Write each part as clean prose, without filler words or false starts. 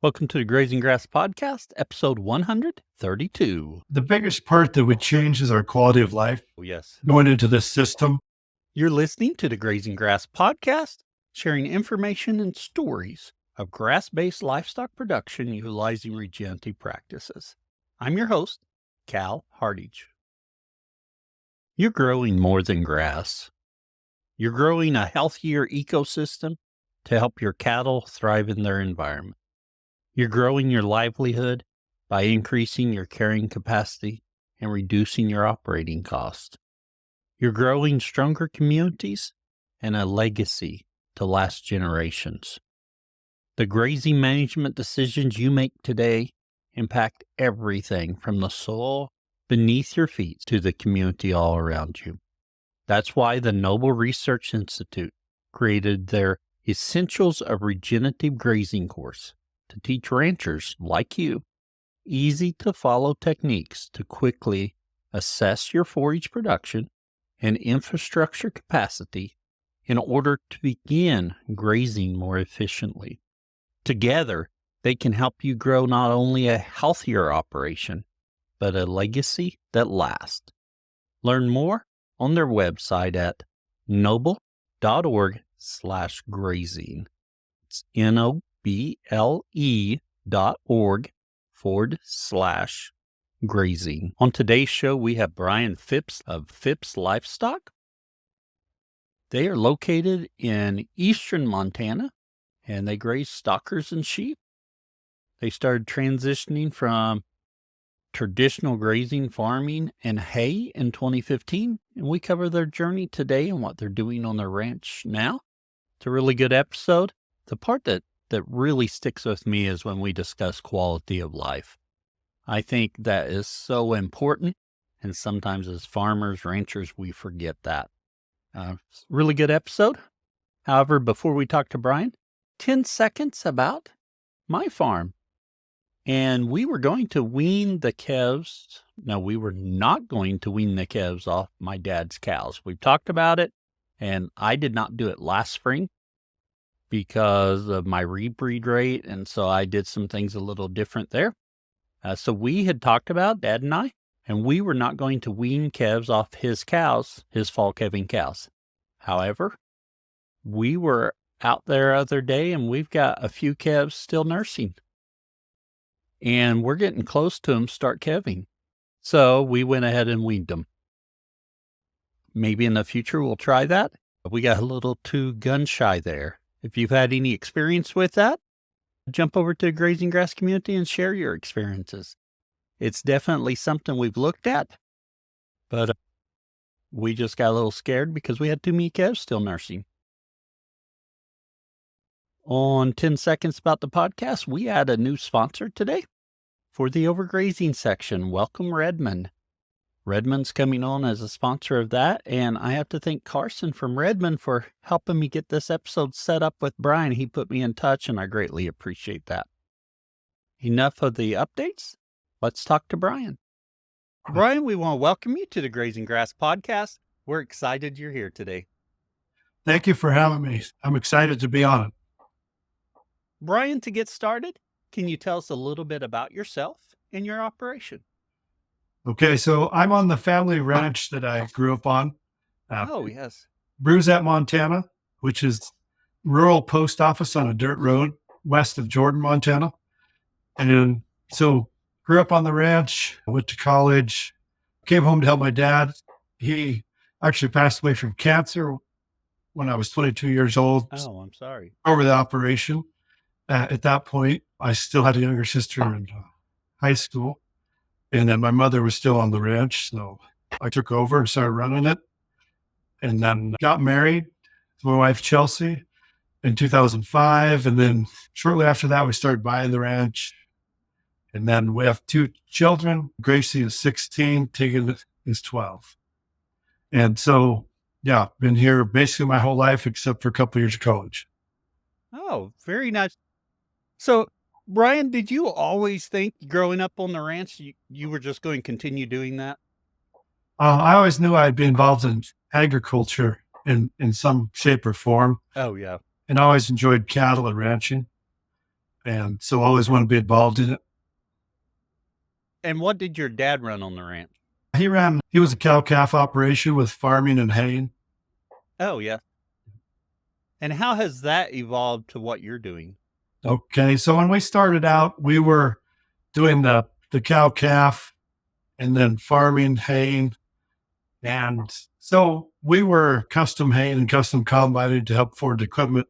Welcome to the Grazing Grass Podcast, episode 132. The biggest part that would change is our quality of life Oh, yes. going into this system. You're listening to the Grazing Grass Podcast, sharing information and stories of grass-based livestock production utilizing regenerative practices. I'm your host, Cal Hardage. You're growing more than grass. You're growing a healthier ecosystem to help your cattle thrive in their environment. You're growing your livelihood by increasing your carrying capacity and reducing your operating cost. You're growing stronger communities and a legacy to last generations. The grazing management decisions you make today impact everything from the soil beneath your feet to the community all around you. That's why the Noble Research Institute created their Essentials of Regenerative Grazing course to teach ranchers like you easy to follow techniques to quickly assess your forage production and infrastructure capacity in order to begin grazing more efficiently. Together, they can help you grow not only a healthier operation, but a legacy that lasts. Learn more on their website at noble.org/grazing. It's noble.org/grazing. On today's show, we have Bryan Phipps of Phipps Livestock. They are located in eastern Montana, and they graze stockers and sheep. They started transitioning from traditional grazing, farming, and hay in 2015, and we cover their journey today and what they're doing on their ranch now. It's a really good episode. The part that really sticks with me is when we discuss quality of life. I think that is so important, and sometimes as farmers, ranchers, we forget that. Really good episode. However, before we talk to Bryan, 10 seconds about my farm. And we were going to wean the calves. No, we were not going to wean the calves off my dad's cows. We've talked about it, and I did not do it last spring because of my rebreed rate, and so I did some things a little different there. So we had talked about, Dad and I, and we were not going to wean calves off his cows, his fall calving cows. However, we were out there other day, and we've got a few calves still nursing. And we're getting close to them start calving. So we went ahead and weaned them. Maybe in the future we'll try that. We got a little too gun shy there. If you've had any experience with that, jump over to the Grazing Grass community and share your experiences. It's definitely something we've looked at, but we just got a little scared because we had too many calves still nursing. On 10 seconds about the podcast, we had a new sponsor today for the overgrazing section. Welcome, Redmond. Redmond's coming on as a sponsor of that, and I have to thank Carson from Redmond for helping me get this episode set up with Bryan. He put me in touch, and I greatly appreciate that. Enough of the updates. Let's talk to Bryan. Bryan, we want to welcome you to the Grazing Grass Podcast. We're excited you're here today. Thank you for having me. I'm excited to be on it. Bryan, to get started, can you tell us a little bit about yourself and your operation? Okay, so I'm on the family ranch that I grew up on. Oh, yes. Brusett, Montana, which is rural post office on a dirt road west of Jordan, Montana. And so grew up on the ranch, went to college, came home to help my dad. He actually passed away from cancer when I was 22 years old. Oh, I'm sorry. Over the operation. At that point, I still had a younger sister in high school. And then my mother was still on the ranch. So I took over and started running it. And then got married to my wife, Chelsea, in 2005. And then shortly after that, we started buying the ranch. And then we have two children. Gracie is 16, Tegan is 12. And so, yeah, been here basically my whole life, except for a couple of years of college. Oh, very nice. So, Bryan, did you always think growing up on the ranch, you were just going to continue doing that? I always knew I'd be involved in agriculture in some shape or form. Oh, yeah. And I always enjoyed cattle and ranching. And so I always want to be involved in it. And what did your dad run on the ranch? He was a cow calf operation with farming and haying. Oh, yeah. And how has that evolved to what you're doing? Okay. So when we started out, we were doing the cow calf and then farming, haying. And so we were custom haying and custom combining to help Ford equipment,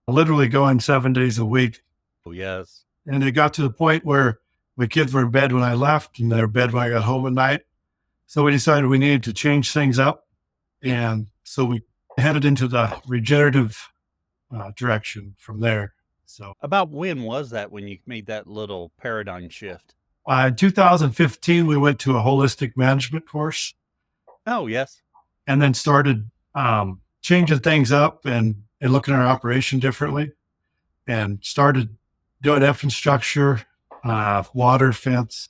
literally going 7 days a week. Oh, yes. And it got to the point where my kids were in bed when I left and they were in bed when I got home at night. So we decided we needed to change things up. And so we headed into the regenerative direction from there. So About when was that when you made that little paradigm shift? in 2015, we went to a holistic management course Oh, yes. and then started changing things up and looking at our operation differently and started doing infrastructure, water, fence.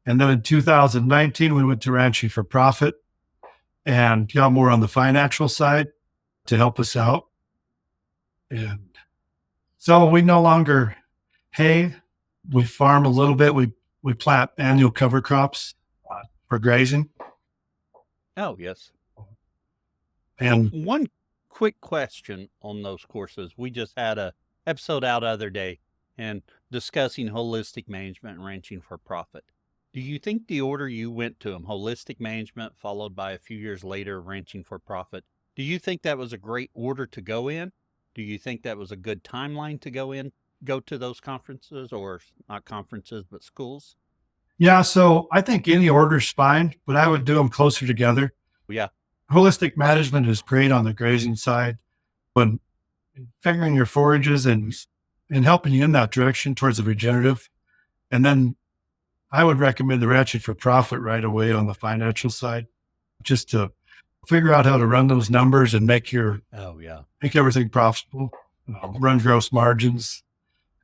And then in 2019, we went to ranching for profit and got more on the financial side to help us out. And so we no longer hay. We farm a little bit. We plant annual cover crops for grazing. Oh, yes. And One quick question on those courses. We just had a episode out other day and discussing holistic management and ranching for profit. Do you think the order you went to them, holistic management followed by a few years later ranching for profit, do you think that was a great order to go in? Do you think that was a good timeline to go to those conferences, or not conferences, but schools? yeah, so I think any order's fine, but I would do them closer together. Yeah. Holistic management is great on the grazing side, but figuring your forages and helping you in that direction towards the regenerative. And then I would recommend the ranching for profit right away on the financial side, just to figure out how to run those numbers and make Oh, yeah. everything profitable, run gross margins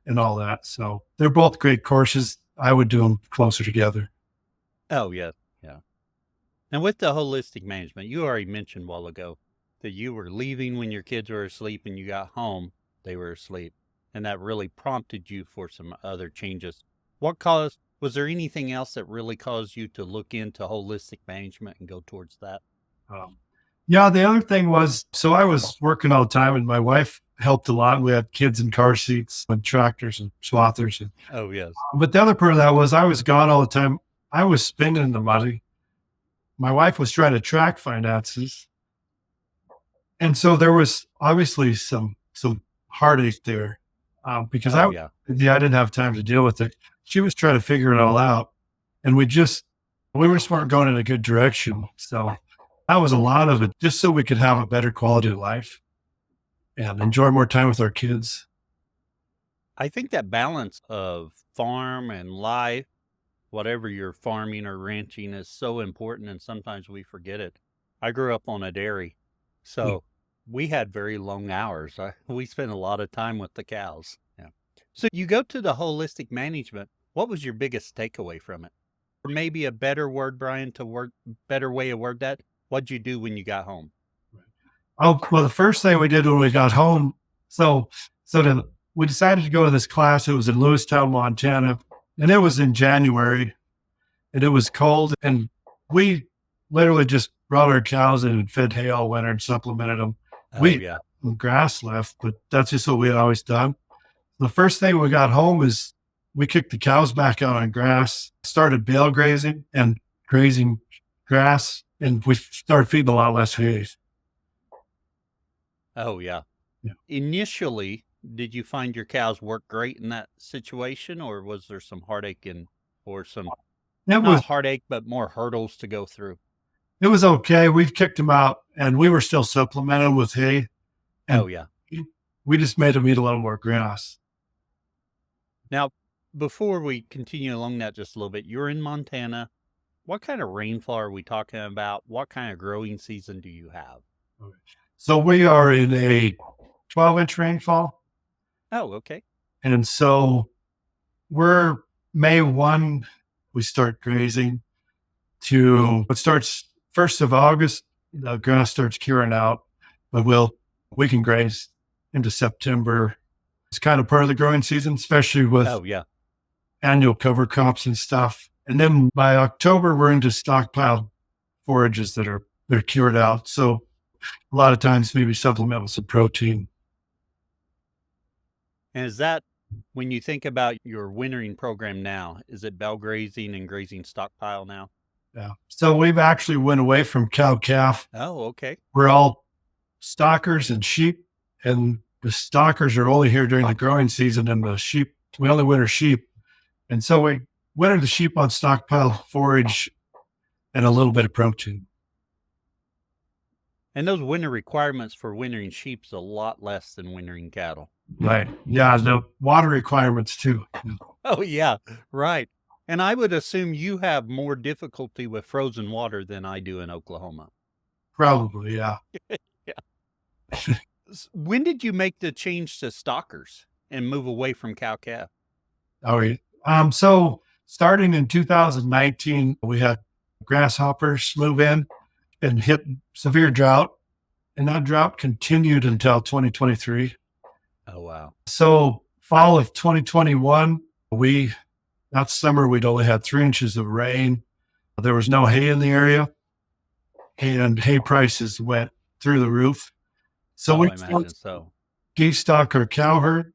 and all that. So they're both great courses. I would do them closer together. Oh, yeah. Yeah. And with the holistic management, you already mentioned a while ago that you were leaving when your kids were asleep and you got home, they were asleep. And that really prompted you for some other changes. Was there anything else that really caused you to look into holistic management and go towards that? Um, yeah, the other thing was, so I was working all the time and my wife helped a lot. We had kids in car seats and tractors and swathers. Oh, yes. But the other part of that was I was gone all the time. I was spending the money. My wife was trying to track finances. And so there was obviously some heartache there because Oh, yeah. I didn't have time to deal with it. She was trying to figure it all out. And we just weren't going in a good direction. So that was a lot of it just so we could have a better quality of life and enjoy more time with our kids. I think that balance of farm and life, whatever you're farming or ranching, is so important, and sometimes we forget it. I grew up on a dairy, Yeah. so we had very long hours. We spent a lot of time with the cows. Yeah. So you go to the holistic management. What was your biggest takeaway from it? Or maybe a better word, Brian, better way to word that. What'd you do when you got home? Oh, well, the first thing we did when we got home, so we decided to go to this class. It was in Lewistown, Montana, and it was in January, and it was cold, and we literally just brought our cows in and fed hay all winter and supplemented them. Oh, We yeah. had some grass left, but that's just what we had always done. The first thing we got home is we kicked the cows back out on grass, started bale grazing and grazing grass, and we started feeding a lot less hay. Oh, yeah. Yeah. Initially, did you find your cows work great in that situation, or was there some heartache or some, It was not heartache, but more hurdles to go through? it was okay. We've kicked them out, and we were still supplementing with hay, and Oh, yeah. we just made them eat a little more grass. Now, before we continue along that just a little bit, you're in Montana. What kind of rainfall are we talking about? What kind of growing season do you have? So we are in a 12-inch rainfall, Oh, okay. and so we're May 1. We start grazing to it starts 1st of August. The grass starts curing out, but we can graze into September. It's kind of part of the growing season, especially with Oh, yeah. annual cover crops and stuff. And then by October, we're into stockpile forages they're cured out. So a lot of times maybe supplement with some protein. And is that when you think about your wintering program now, is it bell grazing and grazing stockpile now? Yeah. So we've actually went away from cow calf. Oh, okay. We're all stockers and sheep, and the stockers are only here during the growing season, and the sheep, we only winter sheep. And so we winter the sheep on stockpile forage and a little bit of protein. And those winter requirements for wintering sheep's a lot less than wintering cattle. Right. Yeah. The water requirements too. Oh, yeah, right. And I would assume you have more difficulty with frozen water than I do in Oklahoma. Probably. Yeah. Yeah. When did you make the change to stockers and move away from cow calf? Oh, yeah. So starting in 2019, we had grasshoppers move in and hit severe drought, and that drought continued until 2023. Oh, wow. So fall of 2021, that summer we'd only had 3 inches of rain. There was no hay in the area, and hay prices went through the roof. So Oh, we I imagine so. destocked our cow herd,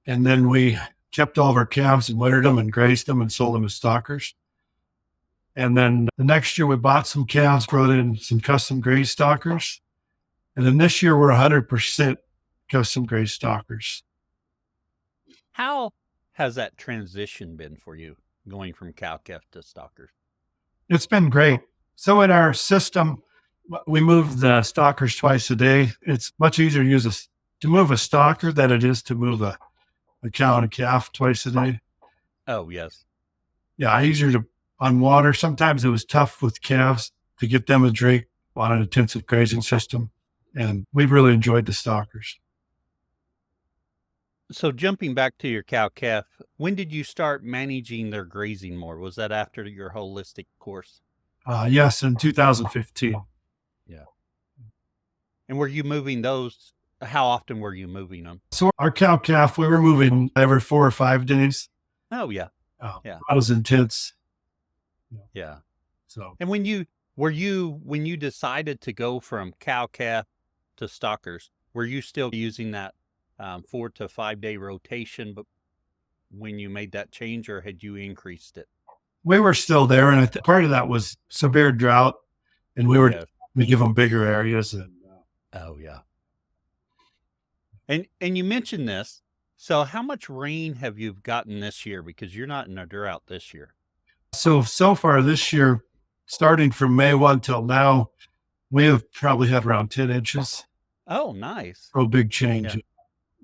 and then we kept all of our calves and wintered them and grazed them and sold them as stockers. And then the next year we bought some calves, brought in some custom grazed stockers. And then this year we're 100% custom grazed stockers. How has that transition been for you, going from cow calf to stockers? It's been great. So in our system, we move the stockers twice a day. It's much easier to move a stocker than it is to move a cow and a calf twice a day. Oh, yes. Yeah, easier on water. Sometimes it was tough with calves to get them a drink on an intensive grazing system. And we've really enjoyed the stockers. So jumping back to your cow calf, when did you start managing their grazing more? Was that after your holistic course? Yes, in 2015. Yeah. And were you moving those? How often were you moving them? So our cow calf, we were moving every 4 or 5 days. Oh, yeah. Yeah. That was intense. Yeah. So, and when you decided to go from cow calf to stockers, were you still using that 4 to 5 day rotation, but when you made that change, or had you increased it? we were still there. And part of that was severe drought. And we give them bigger areas. And, oh, yeah. And you mentioned this. So how much rain have you gotten this year? Because you're not in a drought this year. So far this year, starting from May 1 till now, we have probably had around 10 inches. Oh, nice. Oh, big change.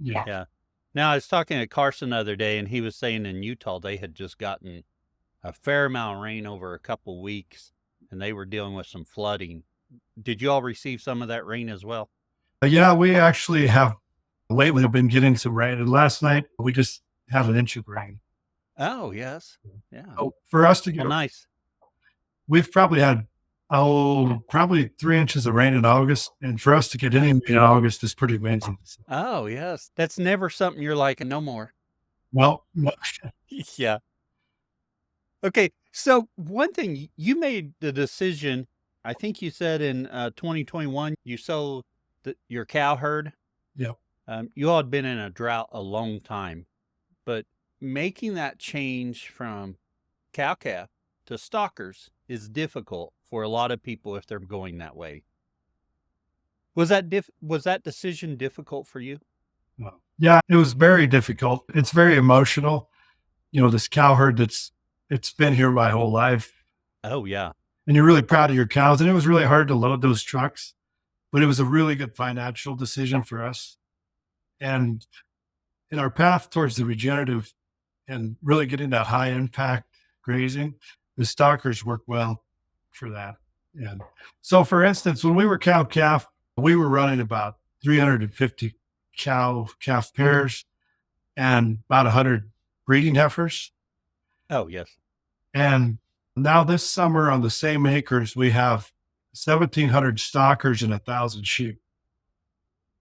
Yeah. Now, I was talking to Carson the other day, and he was saying in Utah, they had just gotten a fair amount of rain over a couple weeks, and they were dealing with some flooding. Did you all receive some of that rain as well? Yeah, we actually have lately been getting some rain. And last night we just had an inch of rain. Oh, yes. Yeah. Oh, for us to get nice. We've probably had probably 3 inches of rain in August, and for us to get any in August is pretty amazing. Oh, yes. That's never something you're like, no more. Well, yeah. Okay. So one thing, you made the decision, I think you said in 2021, you sold your cow herd. Yeah. You all had been in a drought a long time, but making that change from cow calf to stockers is difficult for a lot of people if they're going that way. Was that decision difficult for you? Yeah, it was very difficult. It's very emotional. This cow herd it's been here my whole life. Oh, yeah. And you're really proud of your cows. And it was really hard to load those trucks, but it was a really good financial decision for us. And in our path towards the regenerative and really getting that high impact grazing, the stockers work well for that. And so, for instance, when we were cow calf, we were running about 350 cow calf pairs and about 100 breeding heifers. Oh, yes. And now this summer on the same acres, we have 1,700 stockers and 1,000 sheep.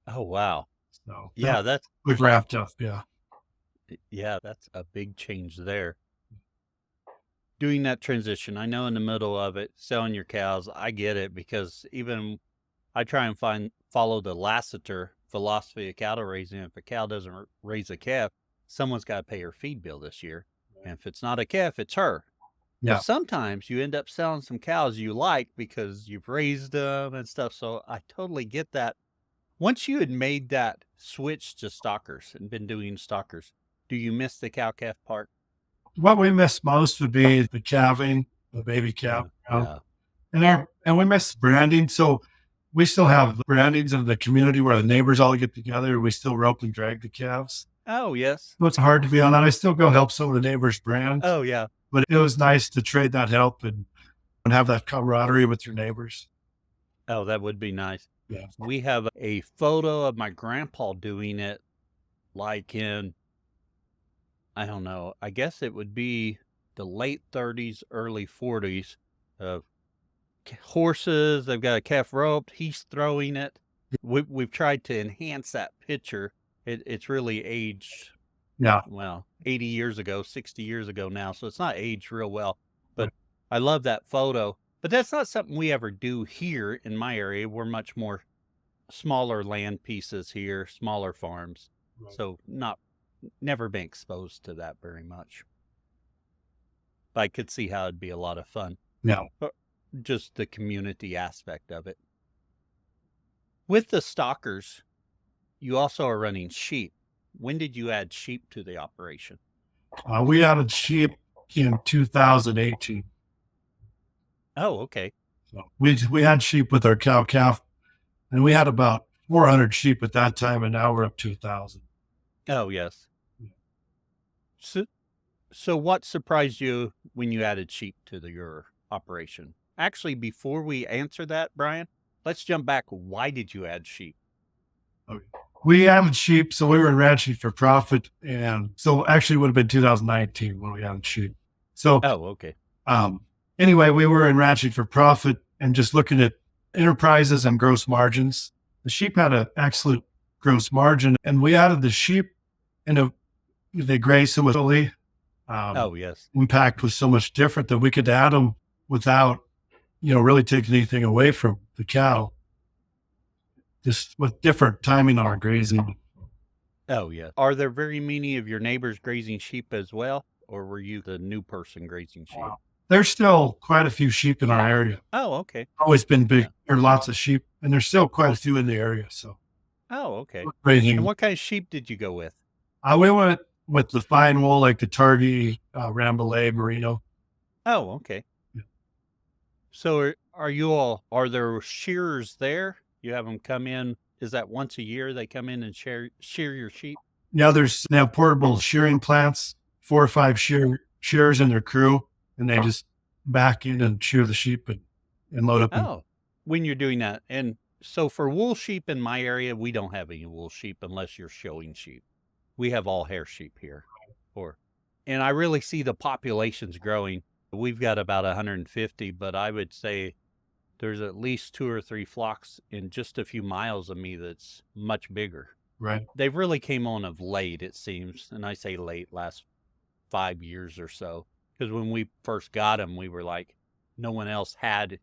Oh, wow. So Yeah, that's we've wrapped up. Yeah. yeah, that's a big change there. Doing that transition, I know in the middle of it, selling your cows, I get it because even I try and follow the Lassiter philosophy of cattle raising. If a cow doesn't raise a calf, someone's got to pay her feed bill this year. And if it's not a calf, it's her. Well, Yeah. sometimes you end up selling some cows you like because you've raised them and stuff. So I totally get that. Once you had made that switch to stockers and been doing stockers, do you miss the cow calf part? What we miss most would be the calving, the baby calf, Yeah. and we miss branding. So we still have brandings in the community where the neighbors all get together. We still rope and drag the calves. Oh, yes. So it's hard to be on that. I still go help some of the neighbors brand, Oh, yeah. but it was nice to trade that help and have that camaraderie with your neighbors. Oh, that would be nice. Yeah. We have a photo of my grandpa doing it like in, I don't know, I guess it would be the late 30s, early 40s of horses. They've got a calf roped. He's throwing it. We've tried to enhance that picture. It's really aged, Yeah. well, 80 years ago, 60 years ago now. So it's not aged real well, but I love that photo. But that's not something we ever do here in my area. We're much more smaller land pieces here, smaller farms. Right. So never been exposed to that very much. But I could see how it'd be a lot of fun. Yeah. Just the community aspect of it. With the stockers, you also are running sheep. When did you add sheep to the operation? We added sheep in 2018. Oh, okay. So we had sheep with our cow calf, and we had about 400 sheep at that time, and now we're up to 1,000. Oh, yes. So what surprised you when you added sheep to your operation? Actually, before we answer that, Bryan, let's jump back. Why did you add sheep? Okay. We added sheep, so we were ranching for profit, and so actually it would have been 2019 when we added sheep. So, okay. Anyway, we were in ranching for profit and just looking at enterprises and gross margins. The sheep had an excellent gross margin, and we added the sheep, and they graze so much. Yes. Impact was so much different that we could add them without, really taking anything away from the cow. Just with different timing on our grazing. Oh, yeah. Are there very many of your neighbors grazing sheep as well? Or were you the new person grazing sheep? Wow. There's still quite a few sheep in our area. Oh, okay. Always been big. Yeah. There are lots of sheep, and there's still quite a few in the area. So. Oh, okay. Grazing. And what kind of sheep did you go with? We went with the fine wool, like the Targhee, Rambouillet, Merino. Oh, okay. Yeah. So are there shearers there? You have them come in. Is that once a year they come in and shear your sheep? Yeah, they have portable shearing plants, 4 or 5 shearers in their crew, and they just back in and shear the sheep and load up. Oh, when you're doing that. And so for wool sheep in my area, we don't have any wool sheep unless you're showing sheep. We have all hair sheep here. And I really see the populations growing. We've got about 150, but I would say there's at least 2 or 3 flocks in just a few miles of me that's much bigger. Right. They've really came on of late, it seems. And I say late, last 5 years or so. Because when we first got them, we were like, no one else had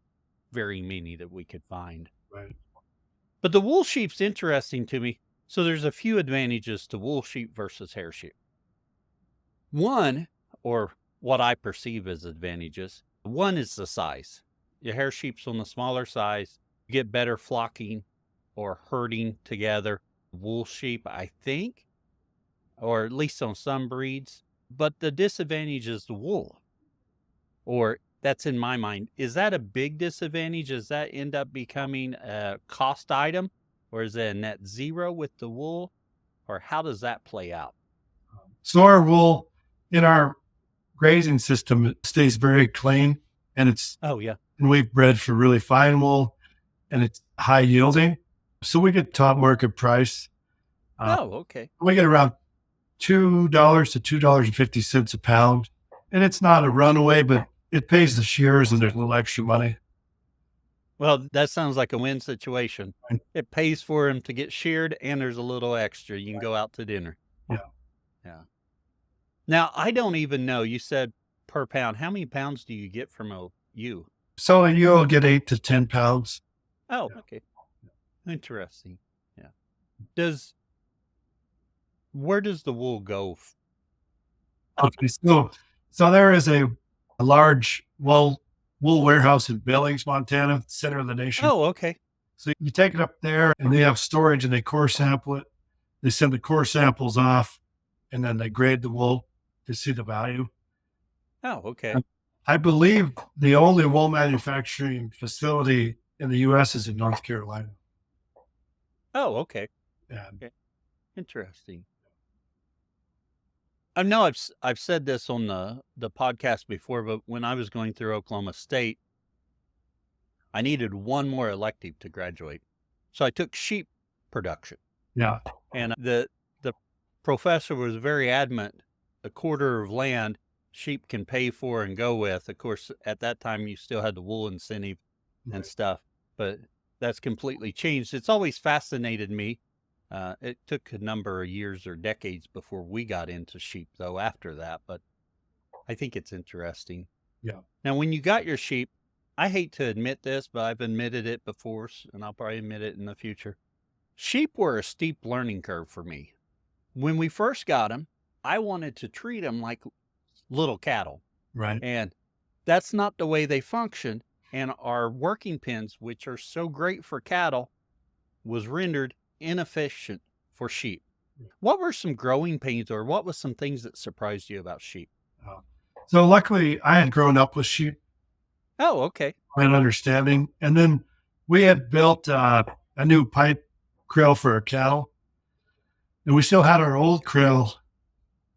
very many that we could find. Right. But the wool sheep's interesting to me. So there's a few advantages to wool sheep versus hair sheep. One, or what I perceive as advantages, one is the size. Your hair sheep's on the smaller size. You get better flocking or herding together. Wool sheep, I think, or at least on some breeds. But the disadvantage is the wool. Or that's in my mind. Is that a big disadvantage? Does that end up becoming a cost item? Or is it a net zero with the wool? Or how does that play out? So our wool in our grazing system, it stays very clean, and and we've bred for really fine wool, and it's high yielding. So we get top market price. Okay. We get around $2 to $2.50 a pound, and it's not a runaway, but it pays the shearers and there's a little extra money. Well, that sounds like a win situation. Right. It pays for him to get sheared, and there's a little extra. You can go out to dinner. Yeah. Yeah. Now, I don't even know. You said per pound. How many pounds do you get from a ewe? So you'll get 8 to 10 pounds. Oh, Yeah. okay. Interesting. Yeah. Where does the wool go? Okay. So there is a large wool warehouse in Billings, Montana, center of the nation. Oh, okay. So you take it up there and they have storage and they core sample it. They send the core samples off and then they grade the wool to see the value. Oh, okay. And I believe the only wool manufacturing facility in the U.S. is in North Carolina. Oh, okay. And Okay. Interesting. I know I've said this on the podcast before, but when I was going through Oklahoma State, I needed one more elective to graduate. So I took sheep production. yeah, And the professor was very adamant, a quarter of land sheep can pay for and go with. Of course, at that time you still had the wool incentive and right. stuff, but that's completely changed. It's always fascinated me. It took a number of years or decades before we got into sheep, though, after that, but I think it's interesting. Yeah. Now, when you got your sheep, I hate to admit this, but I've admitted it before, and I'll probably admit it in the future. Sheep were a steep learning curve for me. When we first got them, I wanted to treat them like little cattle, Right. and that's not the way they function. And our working pens, which are so great for cattle, was rendered inefficient for sheep. What were some growing pains, or what was some things that surprised you about sheep? So luckily I had grown up with sheep. Oh, okay. I had understanding. And then we had built a new pipe krill for our cattle. And we still had our old krill.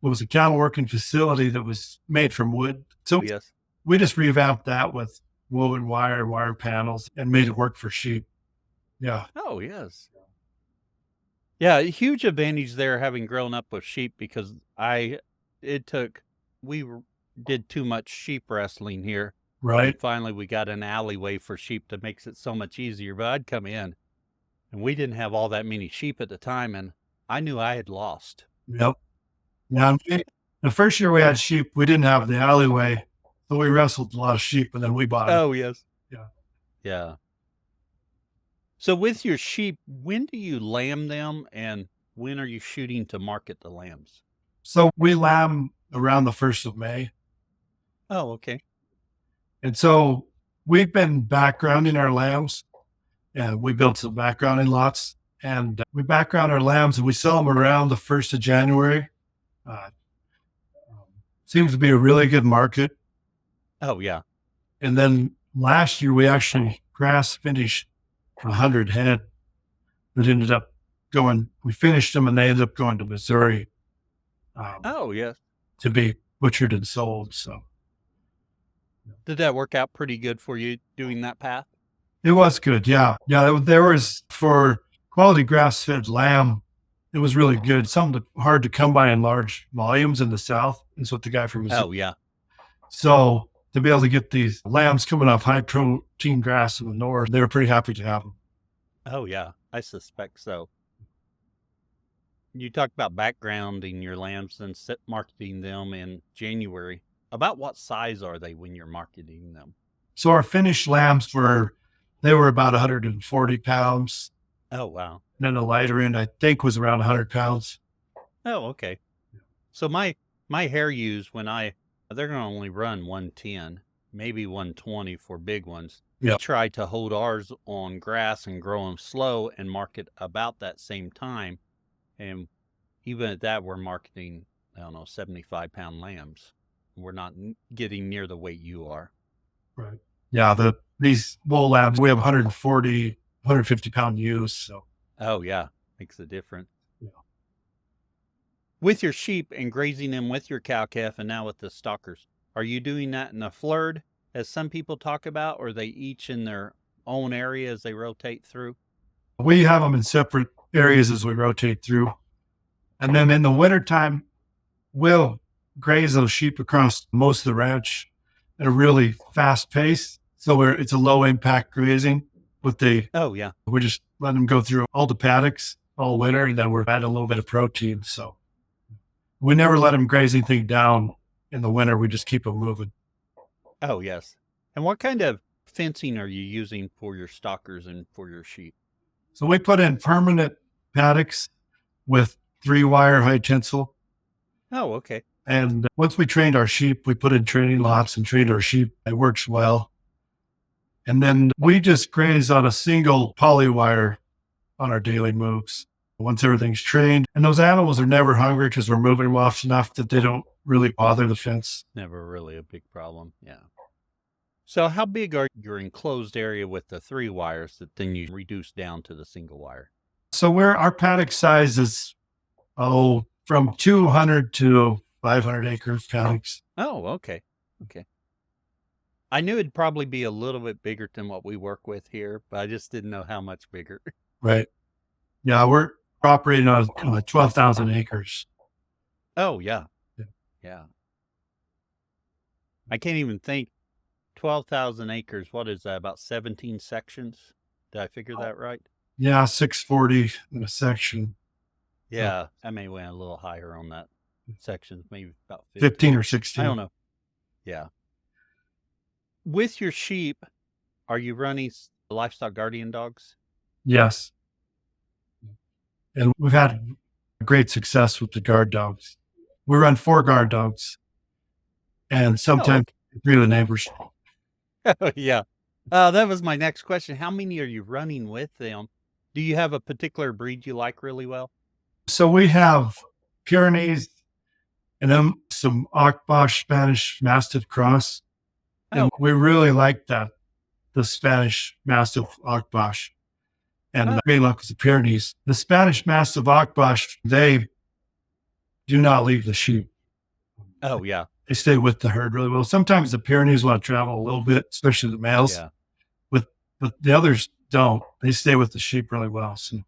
It was a cattle working facility that was made from wood. So Yes. we just revamped that with woven wire panels, and made it work for sheep. Yeah. Oh, yes. Yeah, a huge advantage there having grown up with sheep because we did too much sheep wrestling here. Right. And finally we got an alleyway for sheep that makes it so much easier. But I'd come in and we didn't have all that many sheep at the time, and I knew I had lost. Yep. Yeah. The first year we had sheep, we didn't have the alleyway. So we wrestled a lot of sheep and then we bought them. Oh, yes. Yeah. Yeah. So with your sheep, when do you lamb them, and when are you shooting to market the lambs? So we lamb around the 1st of May. Oh, okay. And so we've been backgrounding our lambs, and we built some backgrounding lots, and we background our lambs and we sell them around the 1st of January. Uh, seems to be a really good market. Oh, yeah. And then last year we actually grass finished 100 head that ended up we finished them and they ended up going to Missouri Oh, yes. to be butchered and sold. So Did that work out pretty good for you doing that path? it was good. Yeah. Yeah. There was, for quality grass fed lamb, it was really good. Something hard to come by in large volumes in the South. Is what the guy from Missouri. Oh, yeah. So to be able to get these lambs coming off high protein grass in the North, they were pretty happy to have them. Oh, yeah. I suspect so. You talked about backgrounding your lambs and marketing them in January. About what size are they when you're marketing them? So our finished lambs they were about 140 pounds. Oh, wow. And then the lighter end, I think, was around 100 pounds. Oh, okay. So my hair ewes, they're going to only run 110, maybe 120 for big ones. Yeah. We try to hold ours on grass and grow them slow and market about that same time. And even at that, we're marketing, 75-pound lambs. We're not getting near the weight you are. Right. Yeah. These wool lambs, we have 140, 150 pound ewes. So. Oh, yeah. Makes a difference. Yeah. With your sheep and grazing them with your cow calf and now with the stockers, are you doing that in a flurd, as some people talk about, or are they each in their own area as they rotate through? We have them in separate areas as we rotate through. And then in the wintertime, we'll graze those sheep across most of the ranch at a really fast pace. So it's a low impact grazing with Oh, yeah. we're just letting them go through all the paddocks all winter, and then we're adding a little bit of protein. So we never let them graze anything down in the winter. We just keep them moving. Oh, yes. And what kind of fencing are you using for your stockers and for your sheep? So we put in permanent paddocks with 3-wire high tensile. Oh, okay. And once we trained our sheep, we put in training lots and trained our sheep. It works well. And then we just graze on a single poly wire on our daily moves once everything's trained. And those animals are never hungry because we're moving them off enough that they don't really bother the fence. Never really a big problem. Yeah. So how big are your enclosed area with the 3 wires that then you reduce down to the single wire? So our paddock size is, from 200 to 500 acre paddocks. Oh, okay. Okay. I knew it'd probably be a little bit bigger than what we work with here, but I just didn't know how much bigger. Right. Yeah, we're operating on 12,000 acres. Oh, yeah. Yeah. Yeah. I can't even think. 12,000 acres. What is that? About 17 sections? Did I figure that right? Yeah, 640 in a section. Yeah. I may went a little higher on that section, maybe about 15 or 16. I don't know. Yeah. With your sheep, are you running livestock guardian dogs? Yes. And we've had great success with the guard dogs. We run 4 guard dogs. And sometimes 3 of the neighbors. Oh, yeah. That was my next question. How many are you running with them? Do you have a particular breed you like really well? So we have Pyrenees and then some Akbash Spanish Mastiff cross. And we really like that, the Spanish Mastiff Akbash. And main luck was the Pyrenees. The Spanish Mastiff Akbash, they do not leave the sheep. Oh, yeah. They stay with the herd really well. Sometimes the Pyrenees want to travel a little bit, especially the males. Yeah. But the others don't. They stay with the sheep really well. So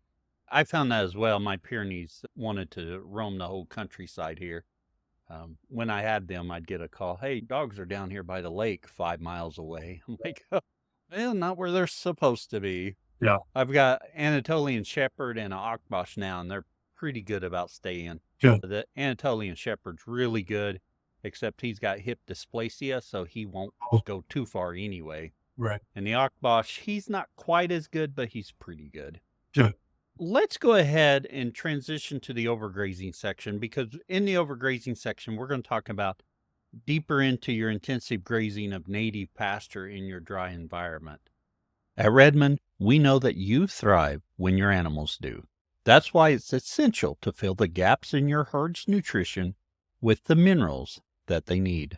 I found that as well. My Pyrenees wanted to roam the whole countryside here. When I had them, I'd get a call. Hey, dogs are down here by the lake 5 miles away. I'm like, oh, well, not where they're supposed to be. Yeah. I've got Anatolian Shepherd and an Akbash now, and they're pretty good about staying. Good. The Anatolian Shepherd's really good, except he's got hip dysplasia, so he won't go too far anyway. Right. And the Akbash, he's not quite as good, but he's pretty good. Good. Let's go ahead and transition to the overgrazing section, because in the overgrazing section, we're going to talk about deeper into your intensive grazing of native pasture in your dry environment. At Redmond, we know that you thrive when your animals do. That's why it's essential to fill the gaps in your herd's nutrition with the minerals that they need.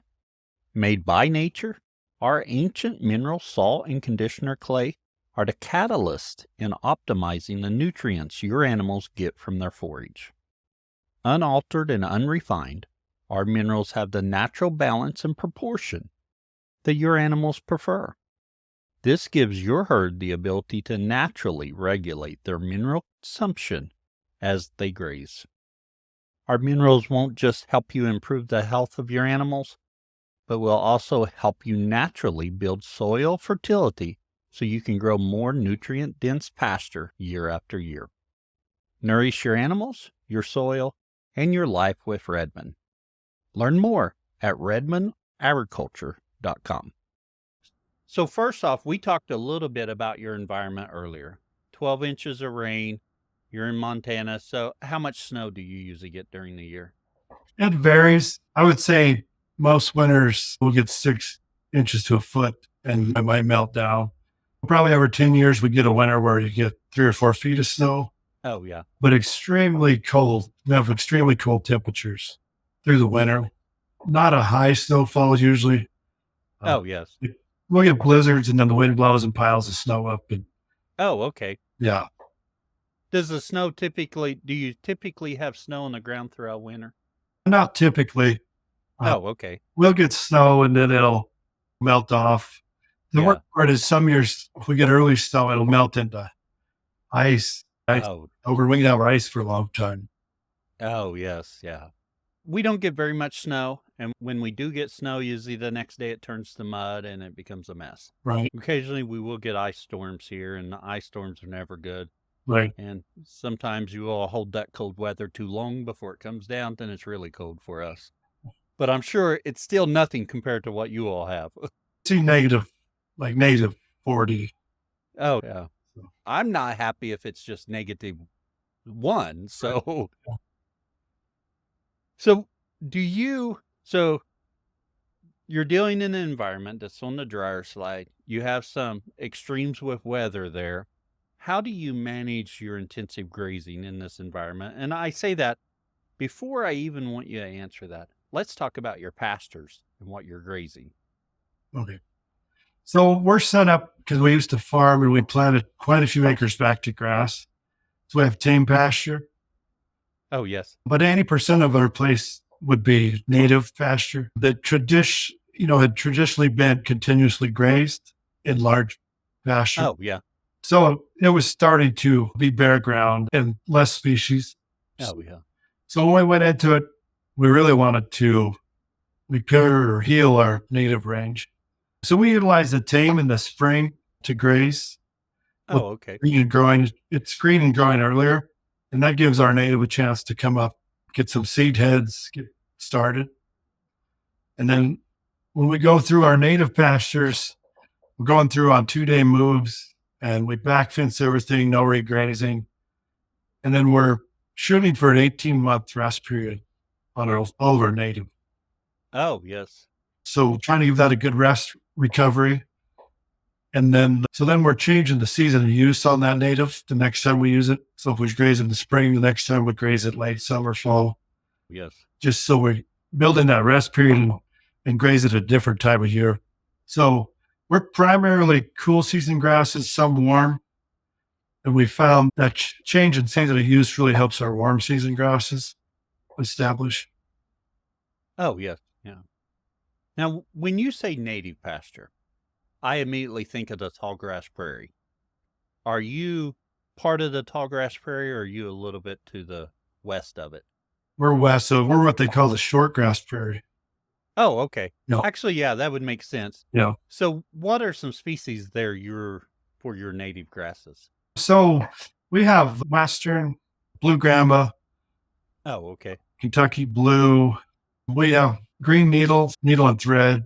Made by nature, our ancient mineral salt and conditioner clay are the catalyst in optimizing the nutrients your animals get from their forage. Unaltered and unrefined, our minerals have the natural balance and proportion that your animals prefer. This gives your herd the ability to naturally regulate their mineral consumption as they graze. Our minerals won't just help you improve the health of your animals, but will also help you naturally build soil fertility so you can grow more nutrient-dense pasture year after year. Nourish your animals, your soil, and your life with Redmond. Learn more at redmondagriculture.com. So first off, we talked a little bit about your environment earlier. 12 inches of rain. You're in Montana. So how much snow do you usually get during the year? It varies. I would say most winters we'll get 6 inches to a foot and it might melt down. Probably over 10 years, we get a winter where you get 3 or 4 feet of snow. Oh, yeah. But extremely cold. We have extremely cold temperatures through the winter. Not a high snowfall usually. Oh, yes. We'll get blizzards and then the wind blows and piles of snow up. And oh, okay. yeah. Do you typically have snow on the ground throughout winter? Not typically. Oh, okay. We'll get snow and then it'll melt off. The worst part is some years, if we get early snow, it'll melt into ice. We can have ice for a long time. Oh, yes. Yeah. We don't get very much snow, and when we do get snow, usually the next day it turns to mud and it becomes a mess. Right. Occasionally we will get ice storms here, and the ice storms are never good. Right. And sometimes you will hold that cold weather too long before it comes down, then it's really cold for us. But I'm sure it's still nothing compared to what you all have. See negative 40. Oh, yeah. I'm not happy if it's just -1. So, so so you're dealing in an environment that's on the drier side. You have some extremes with weather there. How do you manage your intensive grazing in this environment? And I say that before I even want you to answer that. Let's talk about your pastures and what you're grazing. Okay. So we're set up because we used to farm and we planted quite a few acres back to grass. So we have tame pasture, Oh, yes. but 80% of our place would be native pasture that had traditionally been continuously grazed in large pasture. Oh, yeah. So it was starting to be bare ground and less species. Oh, yeah. So when we went into it, we really wanted to repair or heal our native range. So we utilize the tame in the spring to graze. Oh, okay. It's green and growing earlier, and that gives our native a chance to come up, get some seed heads, get started. And then when we go through our native pastures, we're going through on 2-day moves, and we back fence everything, no regrazing. And then we're shooting for an 18-month rest period on all of our native. Oh, yes. So trying to give that a good rest recovery. And then we're changing the season of use on that native the next time we use it. So if we graze in the spring, the next time we graze it late summer, fall. Yes. Just so we're building that rest period and graze it a different time of year. So we're primarily cool season grasses, some warm. And we found that change in season of use really helps our warm season grasses establish. Oh, yes. Yeah. Now, when you say native pasture, I immediately think of the tall grass prairie. Are you part of the tall grass prairie, or are you a little bit to the west of it? We're west, so we're what they call the short grass prairie. Oh, okay. No. Actually, yeah, that would make sense. Yeah. So what are some species there for your native grasses? So we have Western, Blue Gramba, Oh, okay. Kentucky Blue. We have green needle and thread.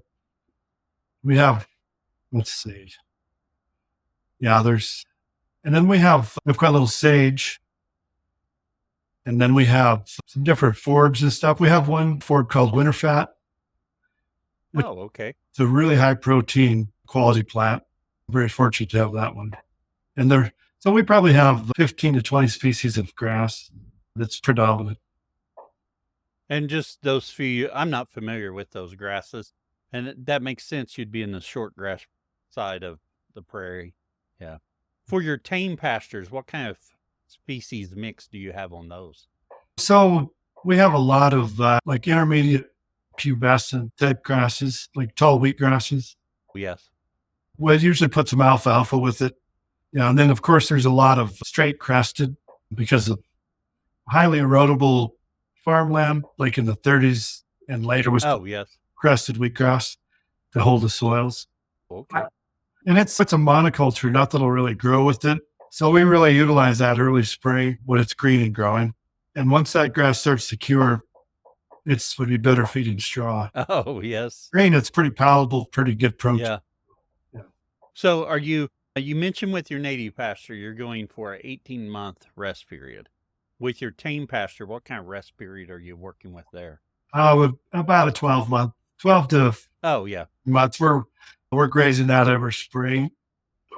We have, let's see. Yeah, and then we've got a little sage. And then we have some different forbs and stuff. We have one forb called Winter Fat. Oh, okay. It's a really high protein quality plant. I'm very fortunate to have that one. And so we probably have 15 to 20 species of grass that's predominant. And just those few, I'm not familiar with those grasses, and that makes sense. You'd be in the short grass side of the prairie. Yeah. For your tame pastures, what kind of species mix do you have on those? So we have a lot of like intermediate pubescent type grasses, like tall wheat grasses. Yes. Well, usually put some alfalfa with it. Yeah. And then of course there's a lot of straight crested because of highly erodible farmland, like in the 30s and later was yes. crested wheatgrass to hold the soils. Okay. And it's a monoculture, nothing will really grow with it. So we really utilize that early spring when it's green and growing. And once that grass starts to cure, would be better feeding straw. Oh, yes. Green, it's pretty palatable, pretty good protein. Yeah. Yeah. So you mentioned with your native pasture, you're going for an 18-month rest period. With your tame pasture, what kind of rest period are you working with there? About a 12 to months. We're grazing that every spring.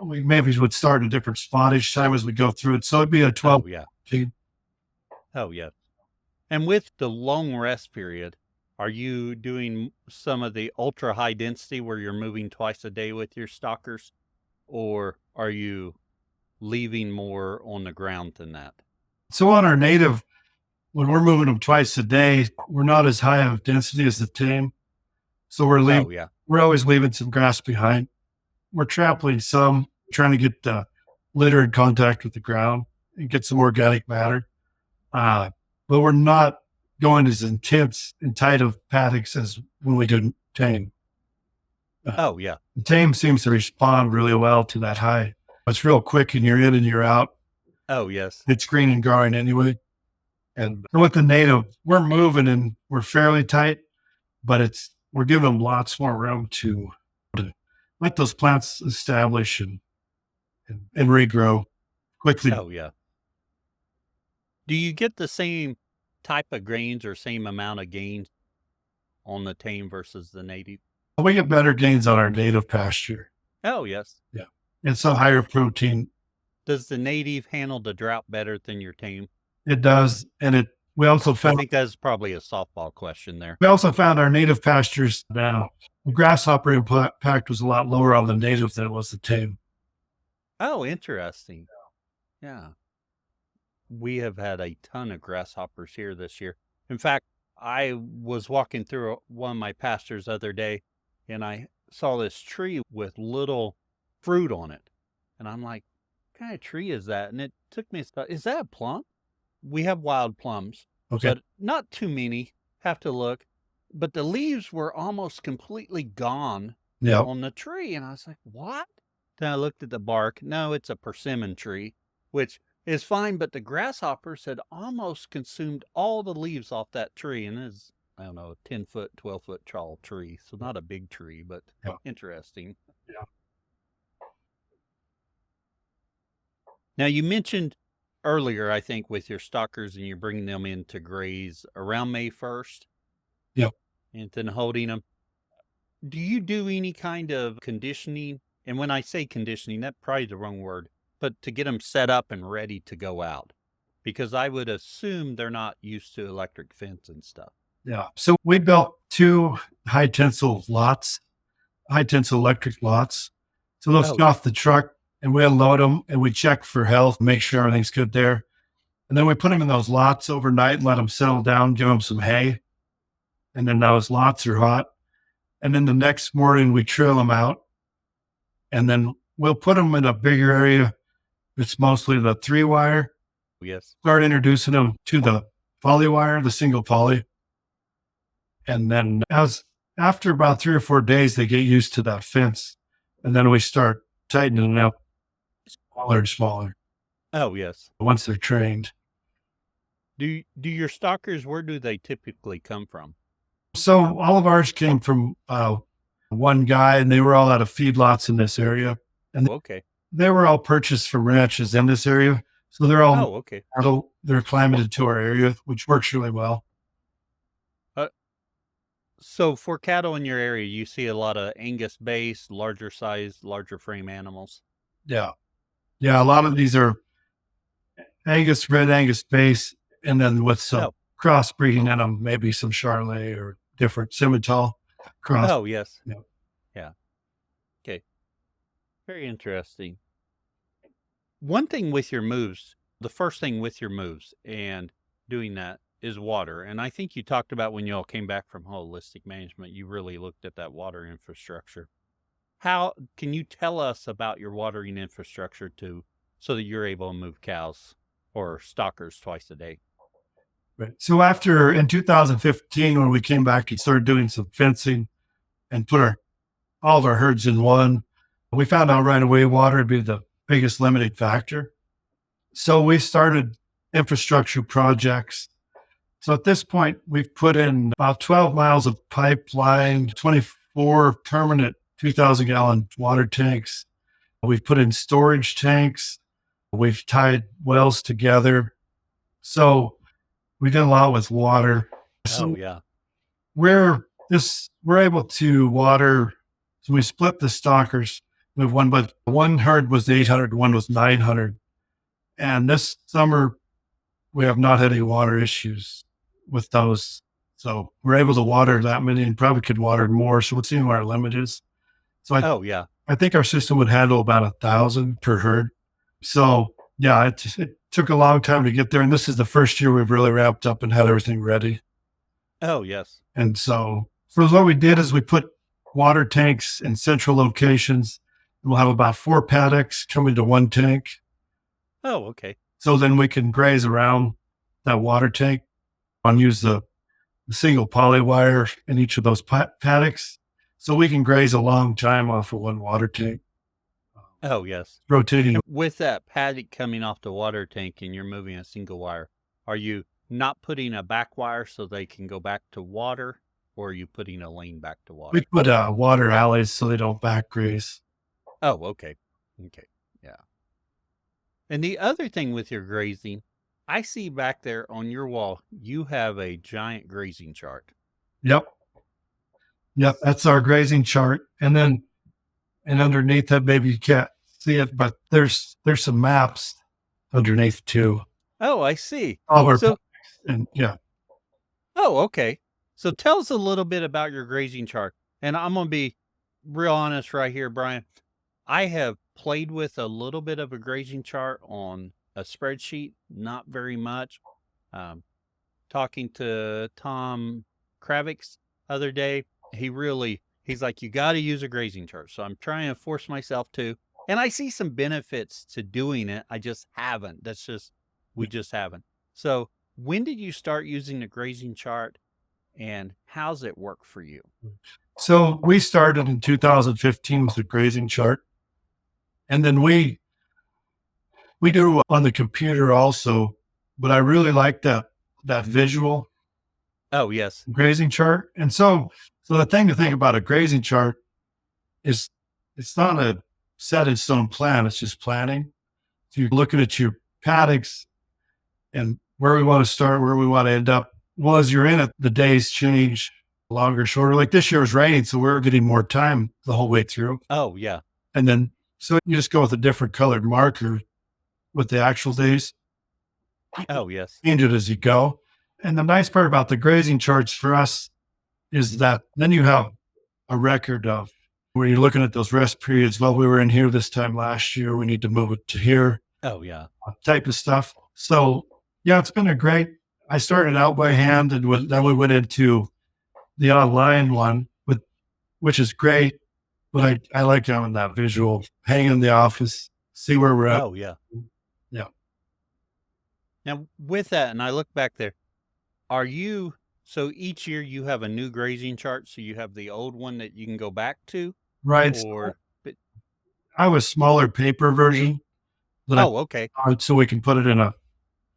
We maybe would start a different spot each time as we go through it. So it'd be a 12. Oh, yeah. Oh, yeah. And with the long rest period, are you doing some of the ultra high density where you're moving twice a day with your stockers, or are you leaving more on the ground than that? So on our native, when we're moving them twice a day, we're not as high of density as the tame. So we're always leaving some grass behind. We're trampling some, trying to get the litter in contact with the ground and get some organic matter. But we're not going as intense and tight of paddocks as when we do tame. Oh, yeah. Tame seems to respond really well to that high. It's real quick and you're in and you're out. Oh, yes. It's green and growing anyway. And with the native, we're moving and we're fairly tight, but we're giving them lots more room to let those plants establish and regrow quickly. Oh, yeah. Do you get the same type of gains or same amount of gains on the tame versus the native? We get better gains on our native pasture. Oh, yes. Yeah. It's a higher protein. Does the native handle the drought better than your tame? It does. And we also I found, think that's probably a softball question there. we also found our native pastures now. The grasshopper impact was a lot lower on the native than it was the tame. Oh, interesting. Yeah. We have had a ton of grasshoppers here this year. In fact, I was walking through one of my pastures the other day and I saw this tree with little fruit on it. And I'm like, what kind of tree is that? And it took me, is that a plum? We have wild plums, Okay. but not too many. Have to look. But the leaves were almost completely gone Yeah. on the tree. And I was like, what? Then I looked at the bark. No, it's a persimmon tree, which is fine, but the grasshoppers had almost consumed all the leaves off that tree. And it's, I don't know, a 10-foot, 12-foot tall tree. So not a big tree, but interesting. Yeah. Now, you mentioned earlier, I think, with your stockers and you're bringing them in to graze around May 1st. Yep. And then holding them. Do you do any kind of conditioning? And when I say conditioning, that's probably the wrong word, but to get them set up and ready to go out, because I would assume they're not used to electric fence and stuff. Yeah. So we built 2 high tensile electric lots. So they'll get off the truck and we unload them and we check for health, make sure everything's good there. And then we put them in those lots overnight and let them settle down, give them some hay. And then those lots are hot. And then the next morning we trill them out. And then we'll put them in a bigger area. It's mostly the 3-wire. Yes. Start introducing them to the poly wire, the single poly. And then after about 3 or 4 days, they get used to that fence. And then we start tightening them up smaller and smaller. Oh, yes. Once they're trained. Do your stockers, where do they typically come from? So all of ours came from one guy, and they were all out of feedlots in this area. And they were all purchased from ranches in this area. So they're all, they're acclimated to our area, which works really well. So for cattle in your area, you see a lot of Angus base, larger size, larger frame animals. Yeah. Yeah. A lot of these are Angus, red Angus base, and then with some crossbreeding in them, maybe some Charolais or different Simmental cross. Oh, yes. Yeah. Yeah. Okay. Very interesting. One thing with your moves, the first thing with your moves and doing that is water. And I think you talked about when you all came back from holistic management, you really looked at that water infrastructure. How can you tell us about your watering infrastructure so that you're able to move cows or stockers twice a day? Right. So in 2015, when we came back and started doing some fencing and put all of our herds in one, we found out right away water would be the biggest limiting factor. So we started infrastructure projects. So at this point, we've put in about 12 miles of pipeline, 24 permanent 2,000-gallon water tanks. We've put in storage tanks. We've tied wells together. So we did a lot with water. So we're able to water. So we split the stockers. We have one herd was 800, one was 900. And this summer, we have not had any water issues with those. So we're able to water that many and probably could water more. So we'll see what our limit is. So I think our system would handle about 1,000 per herd. So yeah, it took a long time to get there. And this is the first year we've really ramped up and had everything ready. Oh, yes. And so what we did is we put water tanks in central locations. We'll have about 4 paddocks coming to one tank. Oh, okay. So then we can graze around that water tank and use the a single poly wire in each of those paddocks. So we can graze a long time off of one water tank. Oh, yes. Rotating. And with that paddock coming off the water tank and you're moving a single wire, are you not putting a back wire so they can go back to water, or are you putting a lane back to water? We put water alleys so they don't back graze. Oh, okay. Okay. Yeah. And the other thing with your grazing, I see back there on your wall, you have a giant grazing chart. Yep. Yep. That's our grazing chart. And underneath that, maybe you can't see it, but there's some maps underneath too. Oh, I see. All our So, and yeah. oh, okay. So tell us a little bit about your grazing chart. And I'm going to be real honest right here, Bryan. I have played with a little bit of a grazing chart on a spreadsheet, not very much. Talking to Tom Kravix other day, he's like, you got to use a grazing chart. So I'm trying to force myself to, and I see some benefits to doing it. I just haven't. We just haven't. So when did you start using the grazing chart, and how's it work for you? So we started in 2015 with the grazing chart. And then we do on the computer also, but I really like that visual. Oh, yes. Grazing chart. And so the thing to think about a grazing chart is it's not a set in stone plan. It's just planning. So you're looking at your paddocks and where we want to start, where we want to end up. Well, as you're in it, the days change, longer, shorter. Like this year was raining, so we're getting more time the whole way through. Oh, yeah. And then, so you just go with a different colored marker with the actual days. Oh, yes. Change it as you go. And the nice part about the grazing charts for us is that then you have a record of where you're looking at those rest periods. Well, we were in here this time last year. We need to move it to here. Oh, yeah. Type of stuff. So, yeah, it's been I started out by hand, and then we went into the online one, which is great. But I like having that visual, hang in the office, see where we're at. Oh, yeah. Yeah. Now, with that, and I look back there, so each year you have a new grazing chart, so you have the old one that you can go back to? Right. I have a smaller paper version. Okay. So we can put it in a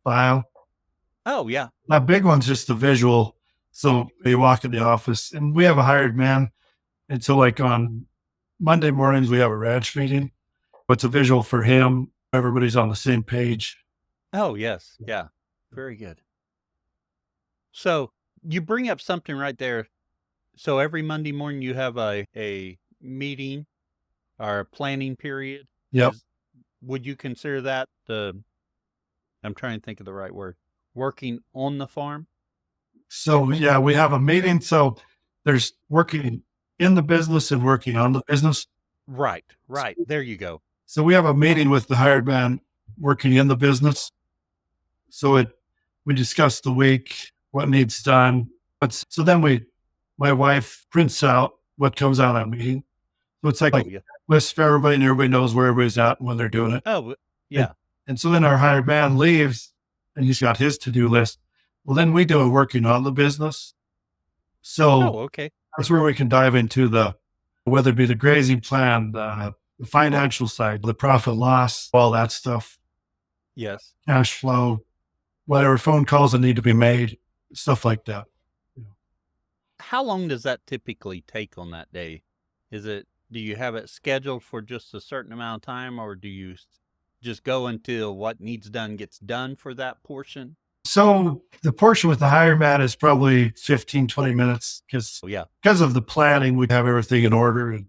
file. Oh, yeah. That big one's just the visual. So you walk in the office, and we have a hired man. And so like on Monday mornings, we have a ranch meeting. It's a visual for him. Everybody's on the same page. Oh, yes. Yeah. Very good. So you bring up something right there. So every Monday morning you have a meeting or a planning period. Yep. Would you consider that I'm trying to think of the right word, working on the farm? So yeah, we have a meeting. So there's working in the business and working on the business. Right. There you go. So we have a meeting with the hired man working in the business. So we discuss the week, what needs done. So then my wife prints out what comes out of that meeting. So it's like a list for everybody, and everybody knows where everybody's at and when they're doing it. Oh, yeah. And so then our hired man leaves, and he's got his to-do list. Well, then we do a working on the business. So okay. That's where we can dive into whether it be the grazing plan, the financial side, the profit loss, all that stuff. Yes. Cash flow, whatever phone calls that need to be made, stuff like that. How long does that typically take on that day? Do you have it scheduled for just a certain amount of time, or do you just go until what needs done gets done for that portion? So the portion with the hired man is probably 15, 20 minutes because of the planning, we have everything in order. And,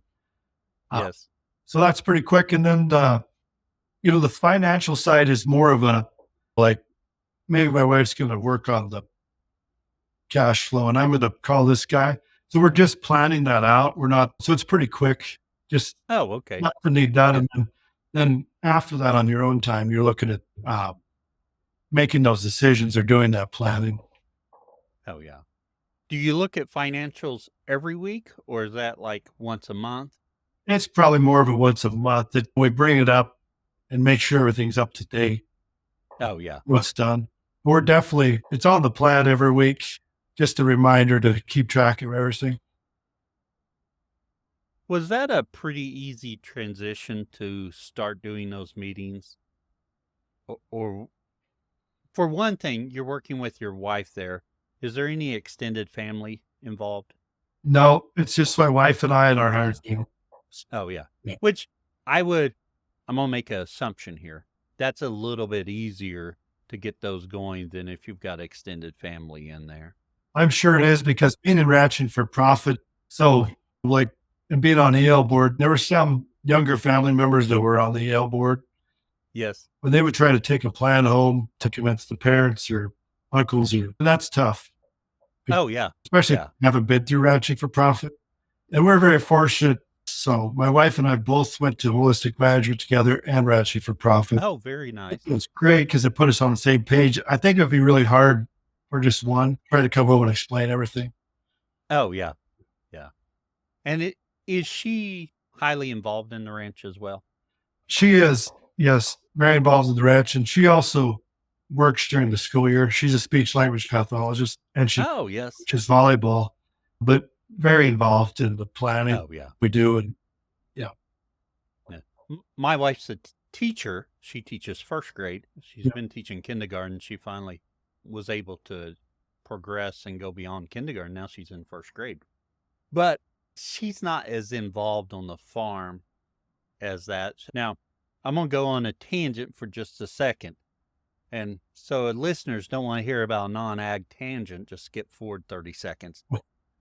yes. So that's pretty quick. And then, the financial side is more of maybe my wife's going to work on the cash flow and I'm going to call this guy. So we're just planning that out. So it's pretty quick. Just okay. Nothing need done. And then after that, on your own time, you're looking at making those decisions or doing that planning. Oh, yeah. Do you look at financials every week, or is that like once a month? It's probably more of a once a month that we bring it up and make sure everything's up to date. Oh, yeah. What's done. It's on the plan every week. just a reminder to keep track of everything. Was that a pretty easy transition to start doing those meetings? Or for one thing, you're working with your wife there. Is there any extended family involved? No, it's just my wife and I and our hard team. Oh, yeah. Yeah. Which I'm gonna make an assumption here. That's a little bit easier to get those going than if you've got extended family in there. I'm sure it is because being in ranching for profit. So, like, and being on the EL board, there were some younger family members that were on the EL board. Yes. When they would try to take a plan home to convince the parents or uncles, and that's tough, Oh, yeah. especially if Yeah. you haven't been through ranching for profit. And we're very fortunate. So my wife and I both went to holistic management together and ranching for profit. Oh, very nice. It was great because it put us on the same page. I think it'd be really hard for just one try to come home and explain everything. Oh, yeah. Yeah. And is she highly involved in the ranch as well? She is, yes, very involved in the ranch, and she also works during the school year. She's a speech language pathologist, and she Oh, yes. coaches volleyball, but very involved in the planning Oh, yeah. we do. And yeah, Yeah. My wife's a teacher. She teaches first grade. She's yeah, been teaching kindergarten. She finally was able to progress and go beyond kindergarten. Now she's in first grade. But she's not as involved on the farm as that. Now, I'm going to go on a tangent for just a second. And so listeners don't want to hear about a non-ag tangent, just skip forward 30 seconds.